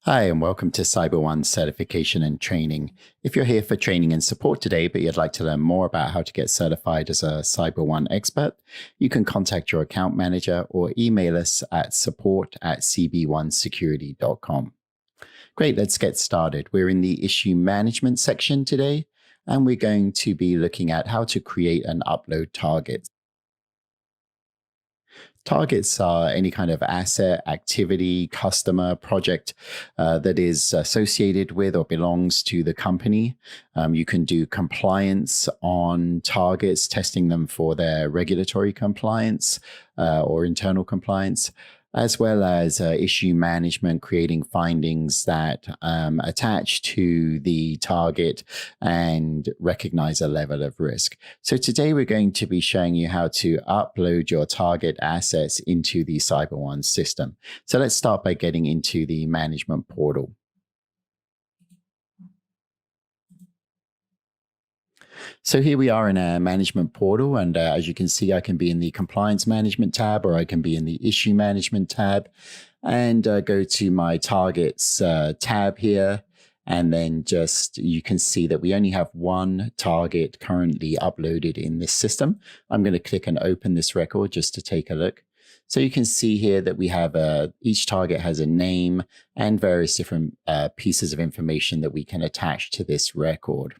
Hi, and welcome to CyberOne Certification and Training. If you're here for training and support today, but you'd like to learn more about how to get certified as a CyberOne expert, you can contact your account manager or email us at support@cb1security.com. Great, let's get started. We're in the issue management section today, and we're going to be looking at how to create and upload targets. Targets are any kind of asset, activity, customer, project that is associated with or belongs to the company. You can do compliance on targets, testing them for their regulatory compliance or internal compliance, as well as issue management, creating findings that attach to the target and recognize a level of risk. So today we're going to be showing you how to upload your target assets into the CyberOne system. So let's start by getting into the management portal. So here we are in our management portal, and as you can see, I can be in the compliance management tab, or I can be in the issue management tab, and go to my targets tab here. And then you can see that we only have one target currently uploaded in this system. I'm going to click and open this record just to take a look. So you can see here that we have each target has a name and various different pieces of information that we can attach to this record.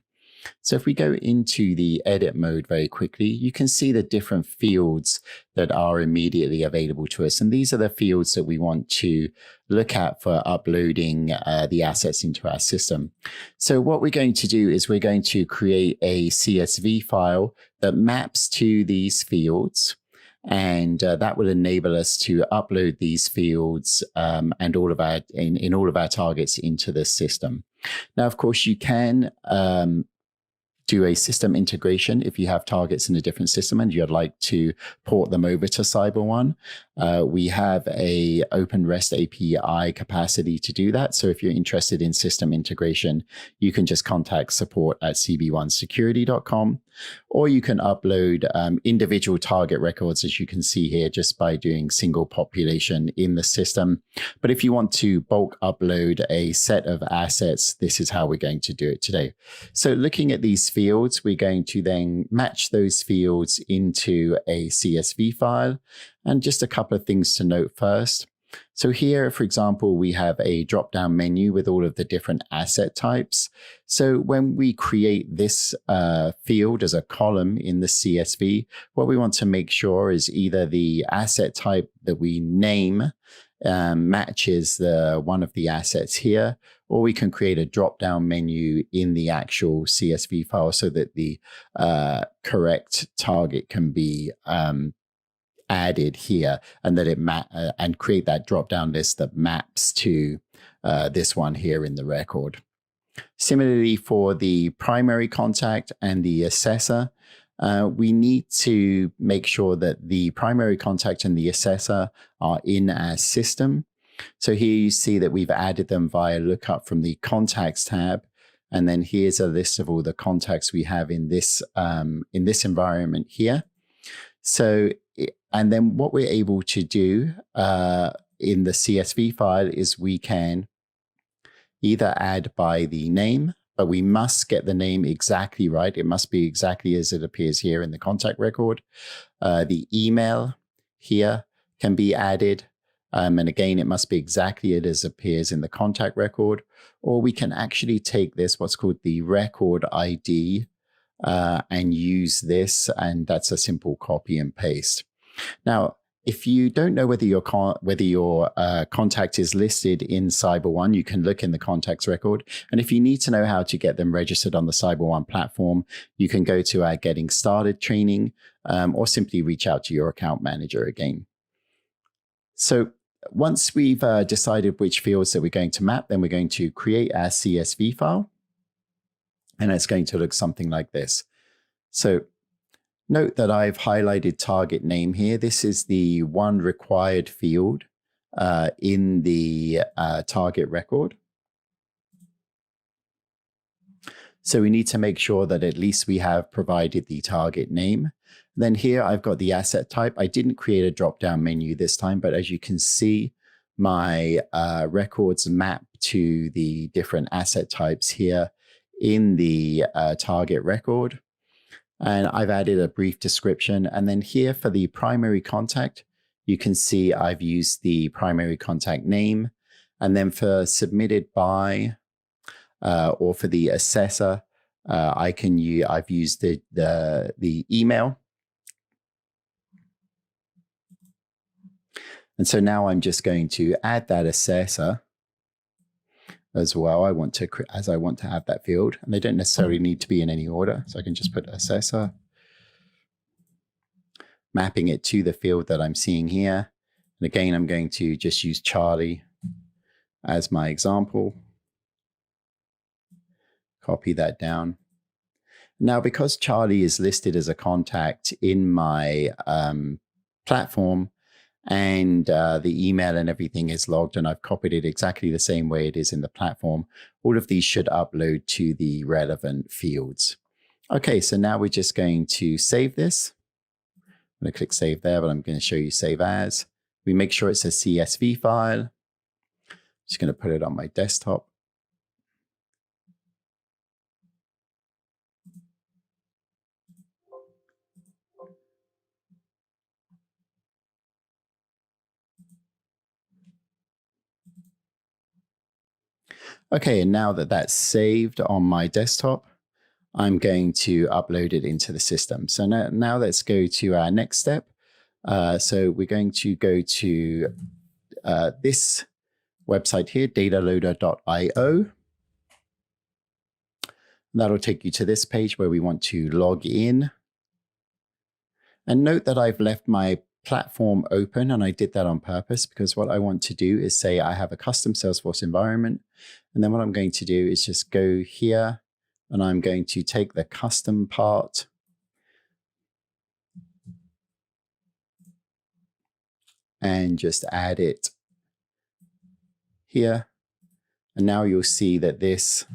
So if we go into the edit mode very quickly, you can see the different fields that are immediately available to us. And these are the fields that we want to look at for uploading the assets into our system. So what we're going to do is we're going to create a CSV file that maps to these fields. And that will enable us to upload these fields and all of our in all of our targets into the system. Now, of course, you can do a system integration if you have targets in a different system and you'd like to port them over to CyberOne. We have a open REST API capacity to do that. So if you're interested in system integration, you can just contact support@cb1security.com, or you can upload individual target records, as you can see here, just by doing single population in the system. But if you want to bulk upload a set of assets, this is how we're going to do it today. So looking at these fields, we're going to then match those fields into a CSV file. And just a couple of things to note first. So here, for example, we have a drop-down menu with all of the different asset types. So when we create this field as a column in the CSV, what we want to make sure is either the asset type that we name matches one of the assets here, or we can create a drop-down menu in the actual CSV file so that the correct target can be added here, and that and create that drop-down list that maps to this one here in the record. Similarly, for the primary contact and the assessor, we need to make sure that the primary contact and the assessor are in our system. So here you see that we've added them via lookup from the contacts tab. And then here's a list of all the contacts we have in this environment here. So, and then what we're able to do in the CSV file is we can either add by the name, but we must get the name exactly right. It must be exactly as it appears here in the contact record. The email here can be added. And again, it must be exactly as it appears in the contact record. Or we can actually take this, what's called the record ID, and use this, and that's a simple copy and paste. Now, if you don't know whether your contact is listed in CyberOne, you can look in the contacts record. And if you need to know how to get them registered on the CyberOne platform, you can go to our Getting Started training, or simply reach out to your account manager again. So once we've decided which fields that we're going to map, then we're going to create our CSV file. And it's going to look something like this. So note that I've highlighted target name here. This is the one required field in the target record. So we need to make sure that at least we have provided the target name. Then here I've got the asset type. I didn't create a drop-down menu this time, but as you can see, my records map to the different asset types here in the target record. And I've added a brief description. And then here for the primary contact, you can see I've used the primary contact name. And then for submitted by or for the assessor, I've used the email. And so now I'm just going to add that assessor as well. I want to have that field, and they don't necessarily need to be in any order. So I can just put assessor, mapping it to the field that I'm seeing here. And again, I'm going to just use Charlie as my example. Copy that down. Now, because Charlie is listed as a contact in my platform, and the email and everything is logged, and I've copied it exactly the same way it is in the platform, all of these should upload to the relevant fields. Okay, so now we're just going to save this. I'm going to click save there, but I'm going to show you save as. We make sure it's a CSV file. Just going to put it on my desktop. Okay, and now that that's saved on my desktop, I'm going to upload it into the system. So now let's go to our next step. So we're going to go to this website here, dataloader.io. That'll take you to this page where we want to log in. And note that I've left my platform open, and I did that on purpose because what I want to do is say I have a custom Salesforce environment. And then what I'm going to do is just go here, and I'm going to take the custom part and just add it here. And now you'll see that this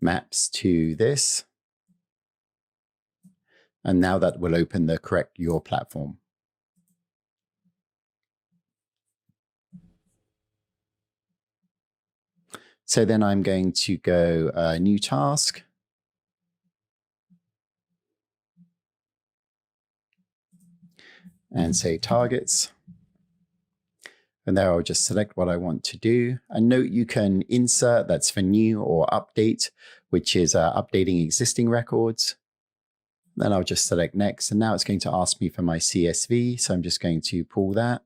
maps to this. And now that will open the correct your platform. So then I'm going to go new task. And say targets. And there I'll just select what I want to do. And note you can insert, that's for new, or update, which is updating existing records. Then I'll just select next. And now it's going to ask me for my CSV. So I'm just going to pull that.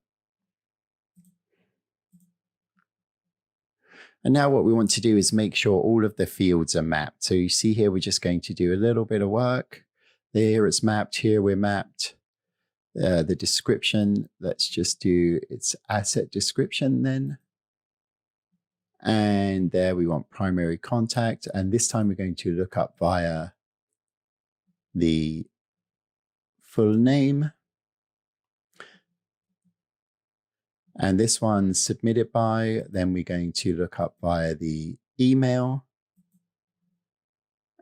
And now what we want to do is make sure all of the fields are mapped. So you see here, we're just going to do a little bit of work. There it's mapped, here we're mapped. The description, let's just do its asset description then. And there we want primary contact. And this time we're going to look up via the full name. And this one submitted by, then we're going to look up via the email.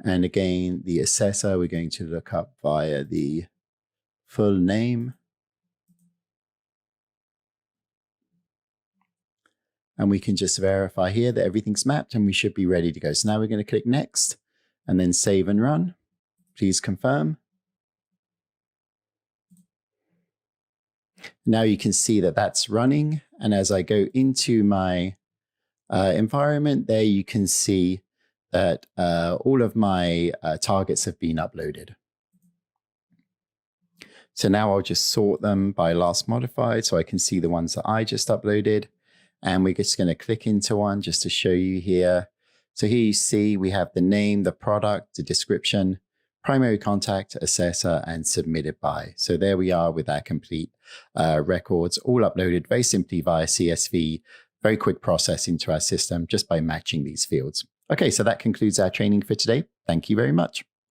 And again, the assessor, we're going to look up via the full name. And we can just verify here that everything's mapped and we should be ready to go. So now we're going to click next and then save and run. Please confirm. Now you can see that that's running. And as I go into my environment there, you can see that all of my targets have been uploaded. So now I'll just sort them by last modified so I can see the ones that I just uploaded. And we're just going to click into one just to show you here. So here you see we have the name, the product, the description, primary contact, assessor, and submitted by. So there we are with our complete records, all uploaded very simply via CSV. Very quick process into our system just by matching these fields. Okay, so that concludes our training for today. Thank you very much.